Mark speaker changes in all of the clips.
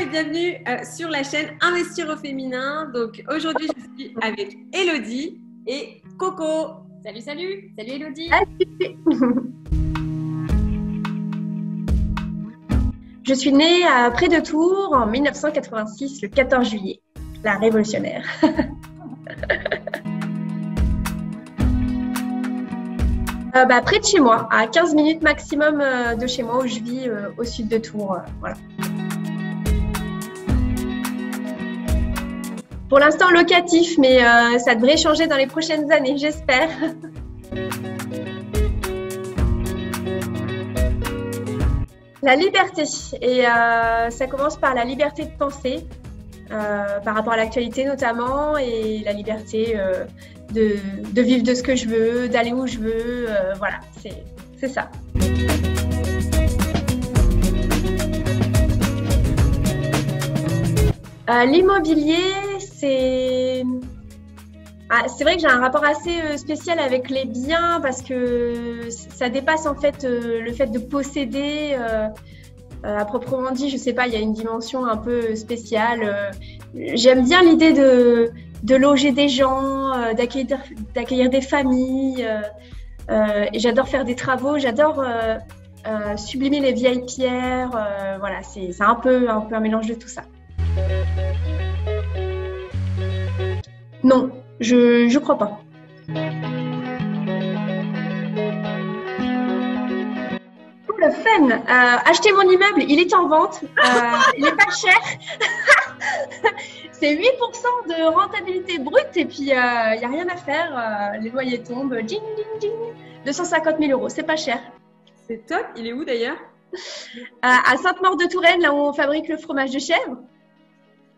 Speaker 1: bienvenue sur la chaîne Investir au féminin. Donc aujourd'hui, je suis avec Élodie et Coco.
Speaker 2: Salut, salut. Salut Élodie.
Speaker 3: Je suis née près de Tours en 1986, le 14 juillet. La révolutionnaire. Près de chez moi, à 15 minutes maximum de chez moi où je vis au sud de Tours. Voilà. Pour l'instant locatif, mais ça devrait changer dans les prochaines années, j'espère. La liberté, et ça commence par la liberté de penser, par rapport à l'actualité notamment, et la liberté de vivre de ce que je veux, d'aller où je veux, voilà, c'est ça. L'immobilier, c'est vrai que j'ai un rapport assez spécial avec les biens parce que ça dépasse en fait le fait de posséder à proprement dit, je sais pas, il y a une dimension un peu spéciale. J'aime bien l'idée de loger des gens, d'accueillir des familles. Et j'adore faire des travaux, j'adore sublimer les vieilles pierres. Voilà, c'est un peu un mélange de tout ça. Non, je crois pas. Pour le fun, acheter mon immeuble, il est en vente, il n'est pas cher. C'est 8% de rentabilité brute et puis il n'y a rien à faire. Les loyers tombent, ding, ding, ding. 250 000 €, c'est pas cher.
Speaker 1: C'est top, il est où d'ailleurs?
Speaker 3: À Sainte-Maure-de-Touraine, là où on fabrique le fromage de chèvre.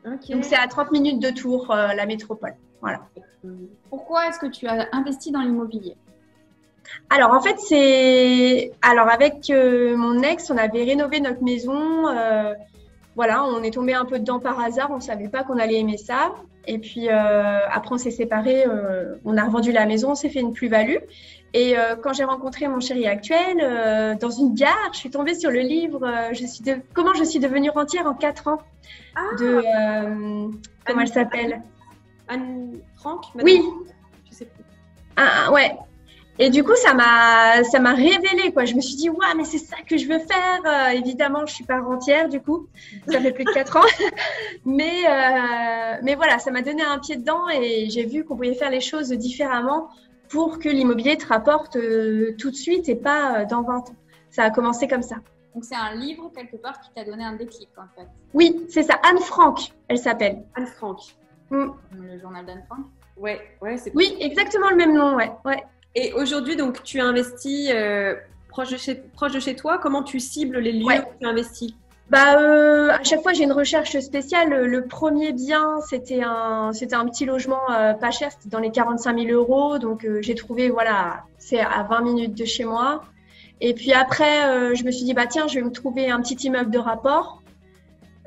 Speaker 2: Okay.
Speaker 3: Donc c'est à 30 minutes de Tours, la métropole. Voilà.
Speaker 2: Pourquoi est-ce que tu as investi dans l'immobilier?
Speaker 3: Alors en fait, avec mon ex, on avait rénové notre maison. Voilà, on est tombé un peu dedans par hasard. On ne savait pas qu'on allait aimer ça. Et puis après, on s'est séparés. On a revendu la maison, on s'est fait une plus-value. Et quand j'ai rencontré mon chéri actuel, dans une gare, je suis tombée sur le livre Comment je suis devenue rentière en 4 ans de comment elle s'appelle?
Speaker 1: Anne Frank?
Speaker 3: Oui.
Speaker 1: Je sais plus.
Speaker 3: Ouais. Et du coup, ça m'a révélé, quoi. Je me suis dit, ouais, mais c'est ça que je veux faire. Évidemment, je suis pas rentière, du coup. Ça fait plus de 4 ans. Mais voilà, ça m'a donné un pied dedans et j'ai vu qu'on pouvait faire les choses différemment pour que l'immobilier te rapporte tout de suite et pas dans 20 ans. Ça a commencé comme ça.
Speaker 2: Donc, c'est un livre, quelque part, qui t'a donné un déclic, en fait.
Speaker 3: Oui, c'est ça. Anne Frank, elle s'appelle.
Speaker 1: Anne Frank.
Speaker 2: Le journal d'Anne Frank.
Speaker 1: Ouais, c'est
Speaker 3: oui, exactement le même nom, ouais.
Speaker 1: Et aujourd'hui, donc, tu investis proche de chez toi. Comment tu cibles les lieux où tu investis?
Speaker 3: À chaque fois, j'ai une recherche spéciale. Le premier bien, c'était un petit logement pas cher, c'était dans les 45 000 €. Donc, j'ai trouvé, voilà, c'est à 20 minutes de chez moi. Et puis après, je me suis dit, tiens, je vais me trouver un petit immeuble de rapport.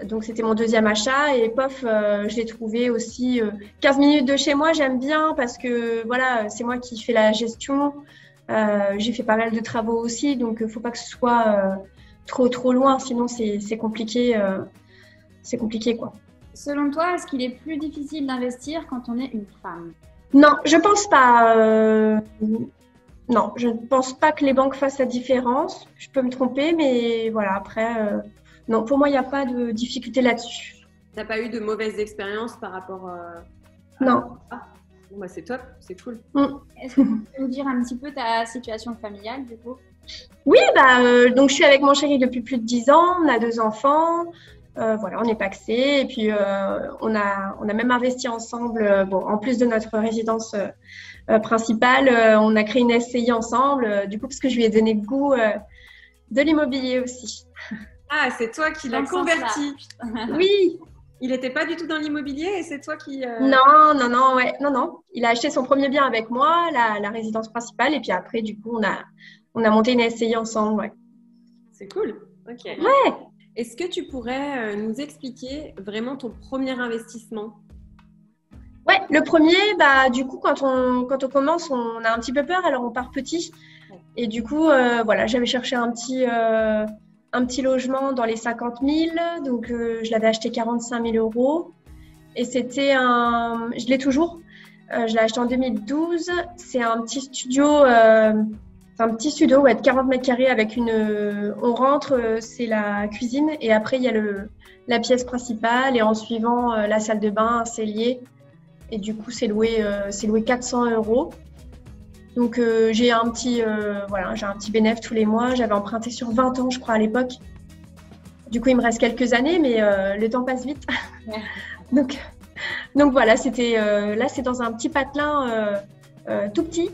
Speaker 3: Donc, c'était mon deuxième achat et pof, je l'ai trouvé aussi 15 minutes de chez moi. J'aime bien parce que voilà, c'est moi qui fais la gestion. J'ai fait pas mal de travaux aussi, donc il ne faut pas que ce soit trop loin, sinon c'est compliqué. C'est compliqué, quoi.
Speaker 2: Selon toi, est-ce qu'il est plus difficile d'investir quand on est une femme?
Speaker 3: Non, je pense pas. Non, je ne pense pas que les banques fassent la différence. Je peux me tromper, mais voilà, après. Non, pour moi, il n'y a pas de difficulté là-dessus.
Speaker 1: Tu n'as pas eu de mauvaises expériences par rapport
Speaker 3: Non.
Speaker 1: Bon, c'est top, c'est cool.
Speaker 2: Est-ce que tu peux nous dire un petit peu ta situation familiale, du coup?
Speaker 3: Oui, donc je suis avec mon chéri depuis plus de 10 ans. On a 2 enfants. Voilà, on est pacsés. Et puis, on a même investi ensemble. En plus de notre résidence principale, on a créé une SCI ensemble. Du coup, parce que je lui ai donné le goût de l'immobilier aussi.
Speaker 1: Ah, c'est toi qui l'as converti.
Speaker 3: Oui.
Speaker 1: Il n'était pas du tout dans l'immobilier et c'est toi qui…
Speaker 3: Non. Il a acheté son premier bien avec moi, la résidence principale. Et puis après, du coup, on a monté une SCI ensemble. Ouais.
Speaker 1: C'est cool. Ok.
Speaker 3: Ouais.
Speaker 1: Est-ce que tu pourrais nous expliquer vraiment ton premier investissement?
Speaker 3: Ouais, le premier, du coup, quand on commence, on a un petit peu peur, alors on part petit. Et du coup, voilà, j'avais cherché un petit un petit logement dans les 50 000. Donc, je l'avais acheté 45 000 euros. Et c'était je l'ai toujours. Je l'ai acheté en 2012. C'est un petit studio, ouais, de 40 mètres carrés avec on rentre, c'est la cuisine. Et après, il y a la pièce principale. Et en suivant, la salle de bain, un cellier. Et du coup, c'est loué 400 euros. Donc, j'ai un petit bénéfice tous les mois. J'avais emprunté sur 20 ans, je crois, à l'époque. Du coup, il me reste quelques années, mais le temps passe vite. Ouais. Donc voilà, là, c'est dans un petit patelin tout petit.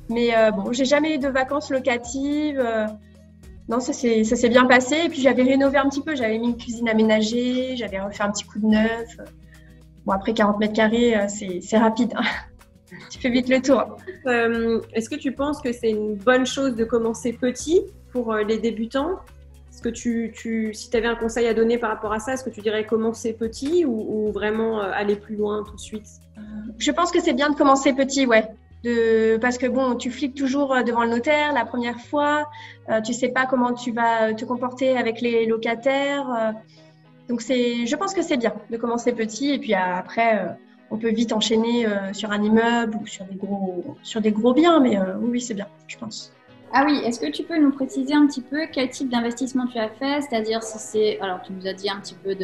Speaker 3: Mais bon, j'ai jamais eu de vacances locatives. Non, ça s'est bien passé. Et puis, j'avais rénové un petit peu. J'avais mis une cuisine aménagée. J'avais refait un petit coup de neuf. Bon, après 40 mètres carrés, c'est rapide. Tu fais vite le tour.
Speaker 1: Est-ce que tu penses que c'est une bonne chose de commencer petit pour les débutants? Est-ce que si tu avais un conseil à donner par rapport à ça, est-ce que tu dirais commencer petit ou vraiment aller plus loin tout de suite?
Speaker 3: Je pense que c'est bien de commencer petit, ouais. Parce que bon, tu flippes toujours devant le notaire la première fois. Tu sais pas comment tu vas te comporter avec les locataires. Donc, je pense que c'est bien de commencer petit et puis après, on peut vite enchaîner sur un immeuble ou sur des gros biens. Mais oui, c'est bien, je pense.
Speaker 2: Ah oui, est-ce que tu peux nous préciser un petit peu quel type d'investissement tu as fait? C'est-à-dire si c'est… Alors, tu nous as dit un petit peu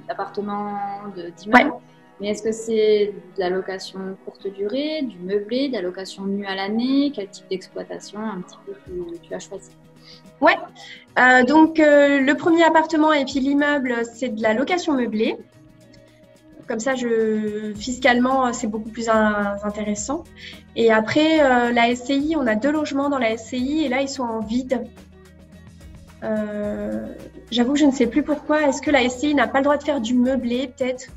Speaker 2: d'appartements, d'immeubles. Ouais. Mais est-ce que c'est de la location courte durée, du meublé, de la location nue à l'année? Quel type d'exploitation un petit peu tu as choisi?
Speaker 3: Ouais, donc le premier appartement et puis l'immeuble, c'est de la location meublée. Comme ça, fiscalement, c'est beaucoup plus intéressant. Et après, la SCI, on a 2 logements dans la SCI et là, ils sont en vide. J'avoue que je ne sais plus pourquoi. Est-ce que la SCI n'a pas le droit de faire du meublé, peut-être?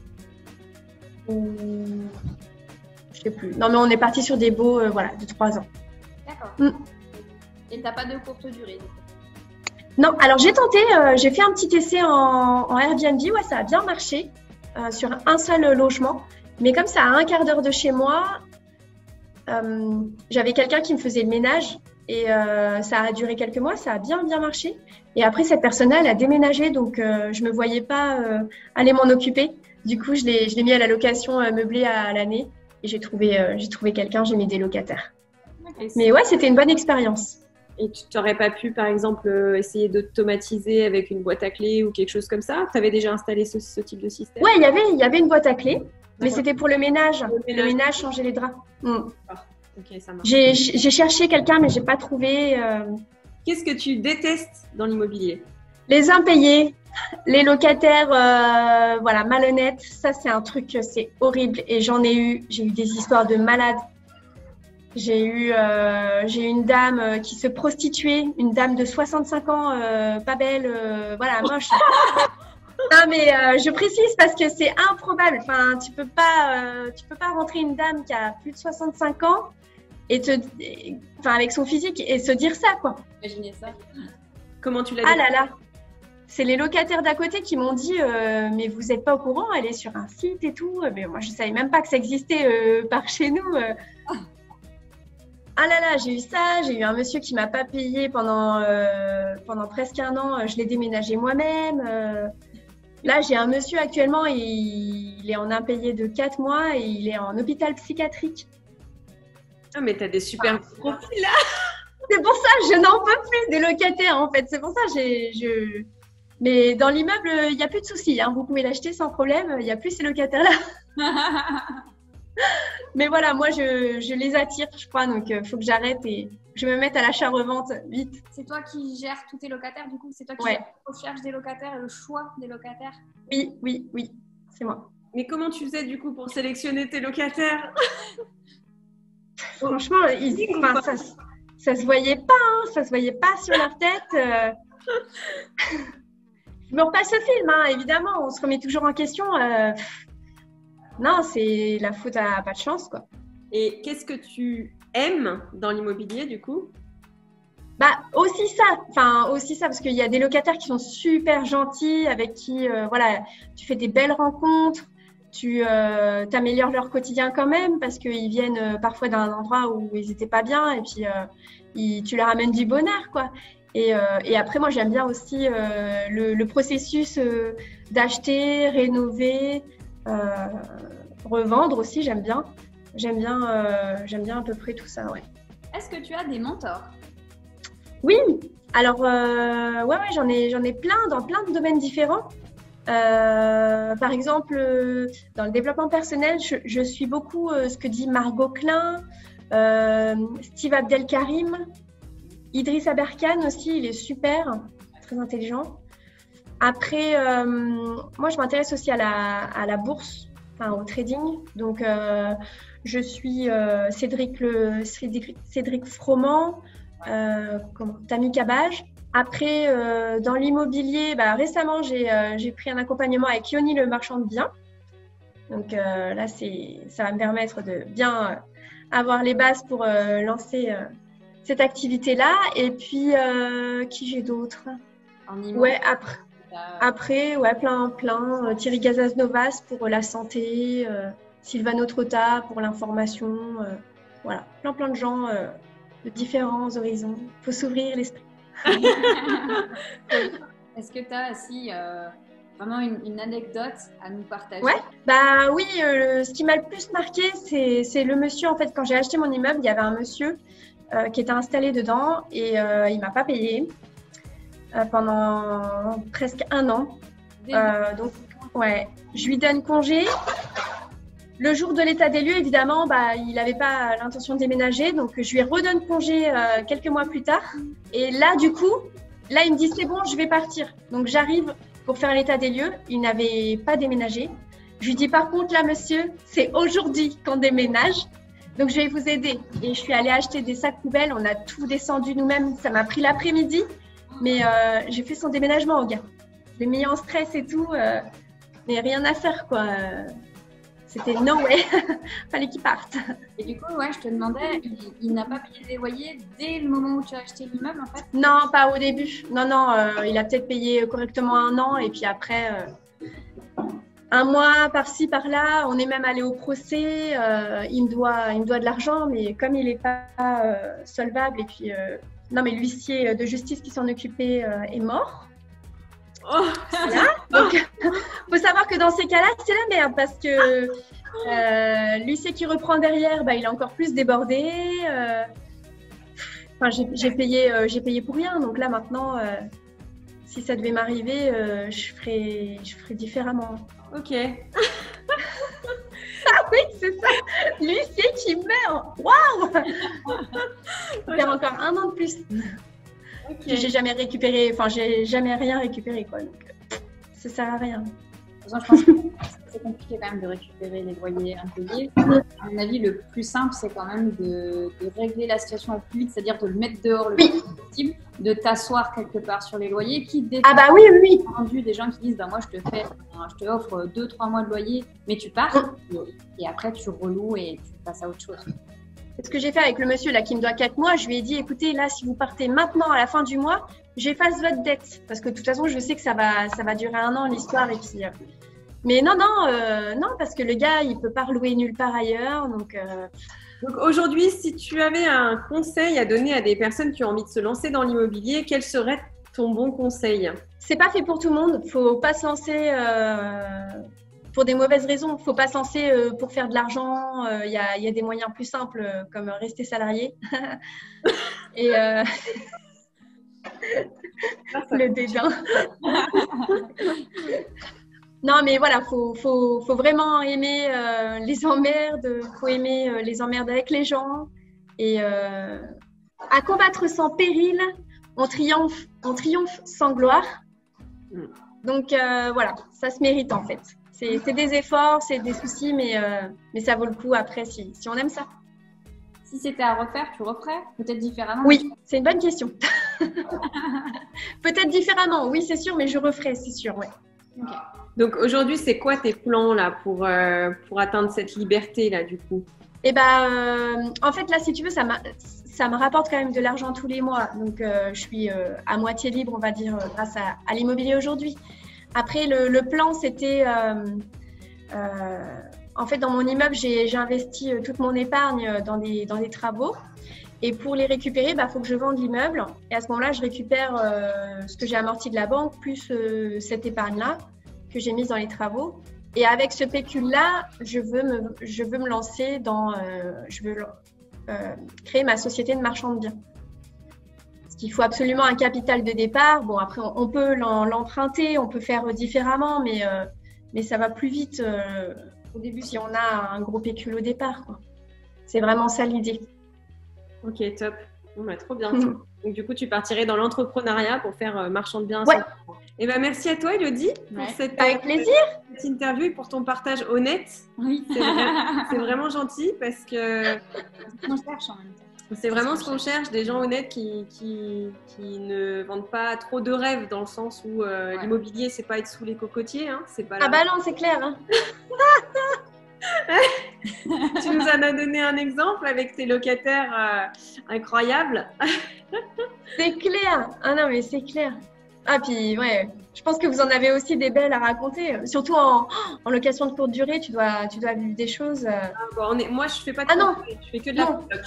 Speaker 3: Ou… Je ne sais plus. Non, mais on est parti sur des baux de 3 ans.
Speaker 2: D'accord. Et tu n'as pas de courte durée?
Speaker 3: Non, alors j'ai tenté, j'ai fait un petit essai en Airbnb, ouais, ça a bien marché sur un seul logement. Mais comme ça, à un quart d'heure de chez moi, j'avais quelqu'un qui me faisait le ménage et ça a duré quelques mois, ça a bien marché. Et après, cette personne-là, elle a déménagé, donc je me voyais pas aller m'en occuper. Du coup, je l'ai mis à la location meublée à l'année et j'ai trouvé quelqu'un, j'ai mis des locataires. Mais ouais, c'était une bonne expérience.
Speaker 1: Et tu n'aurais pas pu, par exemple, essayer d'automatiser avec une boîte à clés ou quelque chose comme ça? Tu avais déjà installé ce type de système?
Speaker 3: Oui, il y avait une boîte à clés, mais c'était pour le ménage. Le ménage, changer les draps.
Speaker 1: Ok, ça marche.
Speaker 3: J'ai cherché quelqu'un, mais je n'ai pas trouvé.
Speaker 1: Qu'est-ce que tu détestes dans l'immobilier?
Speaker 3: Les impayés, les locataires malhonnêtes. Ça, c'est un truc, c'est horrible. Et j'ai eu des histoires de malades. J'ai eu une dame qui se prostituait, une dame de 65 ans, pas belle, moche. Non, mais je précise parce que c'est improbable. Enfin, tu peux pas rentrer une dame qui a plus de 65 ans avec son physique et se dire ça, quoi.
Speaker 2: Imaginez ça.
Speaker 1: Comment tu l'as
Speaker 3: dit? Ah là là. C'est les locataires d'à côté qui m'ont dit mais vous n'êtes pas au courant, elle est sur un site et tout. Mais moi, je savais même pas que ça existait par chez nous. Ah là là, j'ai eu ça, j'ai eu un monsieur qui m'a pas payé pendant presque 1 an, je l'ai déménagé moi-même. Là, j'ai un monsieur actuellement, il est en impayé de 4 mois et il est en hôpital psychiatrique.
Speaker 1: Ah, mais t'as des super profils là.
Speaker 3: C'est pour ça, je n'en peux plus des locataires en fait. C'est pour ça, mais dans l'immeuble, il n'y a plus de soucis. Hein. Vous pouvez l'acheter sans problème, il n'y a plus ces locataires-là. Mais voilà, moi, je les attire, je crois, donc il faut que j'arrête et je me mette à l'achat-revente vite.
Speaker 2: C'est toi qui gères tous tes locataires, du coup? C'est toi qui gères la recherche des locataires et le choix des locataires?
Speaker 3: Oui, c'est moi.
Speaker 1: Mais comment tu faisais, du coup, pour sélectionner tes locataires?
Speaker 3: Franchement, ça se voyait pas, hein, ça se voyait pas sur leur tête. Je me repasse le film, hein, évidemment, on se remet toujours en question. Non, c'est la faute à pas de chance, quoi.
Speaker 1: Et qu'est-ce que tu aimes dans l'immobilier, du coup?
Speaker 3: Aussi ça, parce qu'il y a des locataires qui sont super gentils, avec qui, tu fais des belles rencontres, tu t'améliores leur quotidien quand même, parce qu'ils viennent parfois d'un endroit où ils n'étaient pas bien, et puis tu leur amènes du bonheur, quoi. Et après, moi, j'aime bien aussi le processus d'acheter, rénover, revendre aussi, j'aime bien. J'aime bien à peu près tout ça, ouais.
Speaker 2: Est-ce que tu as des mentors?
Speaker 3: Oui, alors ouais, j'en ai plein dans plein de domaines différents. Par exemple, dans le développement personnel, je suis beaucoup ce que dit Margot Klein, Steve Abdelkarim, Idriss Aberkan aussi, il est super, très intelligent. Après, moi, je m'intéresse aussi à la bourse, enfin au trading. Donc, je suis Cédric Froment, Tammy Cabage. Après, dans l'immobilier, récemment, j'ai pris un accompagnement avec Yoni, le marchand de biens. Donc là, ça va me permettre de bien avoir les bases pour lancer cette activité-là. Et puis, qui j'ai d'autre? Ouais, après, ouais, plein. Thierry Gazas-Novas pour la santé, Sylvano Trotta pour l'information. Voilà, plein de gens de différents horizons. Il faut s'ouvrir l'esprit.
Speaker 2: Est-ce que tu as aussi vraiment une anecdote à nous partager?
Speaker 3: Ouais, oui, ce qui m'a le plus marqué, c'est le monsieur. En fait, quand j'ai acheté mon immeuble, il y avait un monsieur qui était installé dedans et il m'a pas payé pendant presque 1 an. Donc, ouais, je lui donne congé. Le jour de l'état des lieux, évidemment, il n'avait pas l'intention de déménager, donc je lui redonne congé quelques mois plus tard. Et là, du coup, il me dit c'est bon, je vais partir. Donc j'arrive pour faire l'état des lieux. Il n'avait pas déménagé. Je lui dis par contre là, monsieur, c'est aujourd'hui qu'on déménage. Donc je vais vous aider. Et je suis allée acheter des sacs poubelles. On a tout descendu nous-mêmes. Ça m'a pris l'après-midi, mais j'ai fait son déménagement au gars. Je l'ai mis en stress et tout, mais rien à faire quoi. C'était no way, fallait qu'il parte.
Speaker 2: Et du coup, ouais, je te demandais, il n'a pas payé les loyers dès le moment où tu as acheté l'immeuble, en fait?
Speaker 3: Non, pas au début. Non, il a peut-être payé correctement 1 an et puis après, 1 mois par-ci, par-là. On est même allé au procès. Il me doit de l'argent, mais comme il n'est pas solvable et puis non, mais l'huissier de justice qui s'en occupait est mort.
Speaker 1: Oh.
Speaker 3: Voilà. Donc, faut savoir que dans ces cas-là, c'est la merde parce que l'huissier qui reprend derrière, il est encore plus débordé. Enfin, j'ai payé pour rien. Donc là, maintenant, si ça devait m'arriver, je ferais différemment.
Speaker 1: Ok.
Speaker 3: Ah oui, c'est ça. L'huissier qui meurt. Waouh. Faire encore 1 an de plus. Okay. J'ai jamais récupéré, enfin j'ai jamais rien récupéré quoi, donc ça sert à rien.
Speaker 2: Je pense que c'est compliqué quand même de récupérer les loyers impayés. À mon avis, le plus simple, c'est quand même de régler la situation au plus vite, c'est-à-dire de le mettre dehors le plus vite possible, de t'asseoir quelque part sur les loyers, qui
Speaker 3: oui.
Speaker 2: J'ai entendu des gens qui disent moi je te offre 2-3 mois de loyer, mais tu pars et après tu reloues et tu passes à autre chose.
Speaker 3: C'est ce que j'ai fait avec le monsieur là qui me doit 4 mois. Je lui ai dit, écoutez, là, si vous partez maintenant à la fin du mois, j'efface votre dette. Parce que de toute façon, je sais que ça va durer 1 an l'histoire. Et puis, mais non, parce que le gars, il peut pas relouer nulle part ailleurs. Donc
Speaker 1: aujourd'hui, si tu avais un conseil à donner à des personnes qui ont envie de se lancer dans l'immobilier, quel serait ton bon conseil?
Speaker 3: C'est pas fait pour tout le monde. Faut pas se lancer pour des mauvaises raisons. Faut pas se lancer pour faire de l'argent. Il y a des moyens plus simples comme rester salarié. Et le dédain. Non, mais voilà, faut vraiment aimer les emmerdes. Faut aimer les emmerdes avec les gens. Et à combattre sans péril, on triomphe sans gloire. Donc voilà, ça se mérite en fait. C'est des efforts, c'est des soucis, mais ça vaut le coup après si on aime ça.
Speaker 2: Si c'était à refaire, tu referais? Peut-être différemment?
Speaker 3: Oui, c'est une bonne question. Peut-être différemment, oui, c'est sûr, mais je referais, c'est sûr, ouais.
Speaker 1: Okay. Donc aujourd'hui, c'est quoi tes plans là pour atteindre cette liberté là du coup?
Speaker 3: Eh en fait là, si tu veux, ça me rapporte quand même de l'argent tous les mois. Donc je suis à moitié libre, on va dire, grâce à l'immobilier aujourd'hui. Après, le plan, c'était en fait, dans mon immeuble, j'ai investi toute mon épargne dans des travaux. Et pour les récupérer, il faut que je vende l'immeuble. Et à ce moment-là, je récupère ce que j'ai amorti de la banque, plus cette épargne-là que j'ai mise dans les travaux. Et avec ce pécule-là, je veux me lancer dans... je veux créer ma société de marchand de biens. Parce qu'il faut absolument un capital de départ. Bon, après, on peut l'emprunter, on peut faire différemment, mais ça va plus vite au début si on a un gros pécule au départ, quoi. C'est vraiment ça l'idée.
Speaker 1: Ok, top. Bon, trop bien. Donc, du coup, tu partirais dans l'entrepreneuriat pour faire marchand de biens.
Speaker 3: Ouais.
Speaker 1: Et merci à toi, Elodie, pour cette interview et pour ton partage honnête.
Speaker 2: Oui.
Speaker 1: C'est vraiment gentil parce que
Speaker 2: on cherche en même temps.
Speaker 1: C'est vraiment ce qu'on cherche, des gens honnêtes qui ne vendent pas trop de rêves, dans le sens où l'immobilier, c'est pas être sous les cocotiers. Hein, c'est pas
Speaker 3: non, c'est clair. Hein.
Speaker 1: Tu nous en as donné un exemple avec tes locataires incroyables.
Speaker 3: C'est clair. Ah non, mais c'est clair. Ah, puis ouais, je pense que vous en avez aussi des belles à raconter. Surtout en location de courte durée, tu dois vivre des choses.
Speaker 1: Moi, je fais pas de durée, je fais que de la coloc.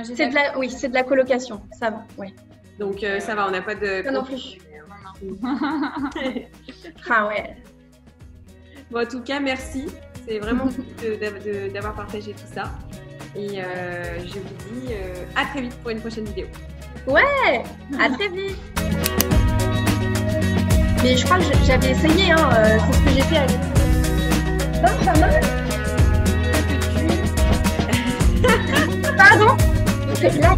Speaker 3: C'est de la colocation, ça va. Ouais.
Speaker 1: Donc ça va, on n'a pas de.
Speaker 3: Ça non plus. Ah ouais.
Speaker 1: Bon, en tout cas, merci. C'est vraiment cool d'avoir partagé tout ça. Et je vous dis à très vite pour une prochaine vidéo.
Speaker 3: Ouais, à très vite. Mais je crois que j'avais essayé, c'est ce que j'ai fait avec. Non, pas mal. Pardon. Là,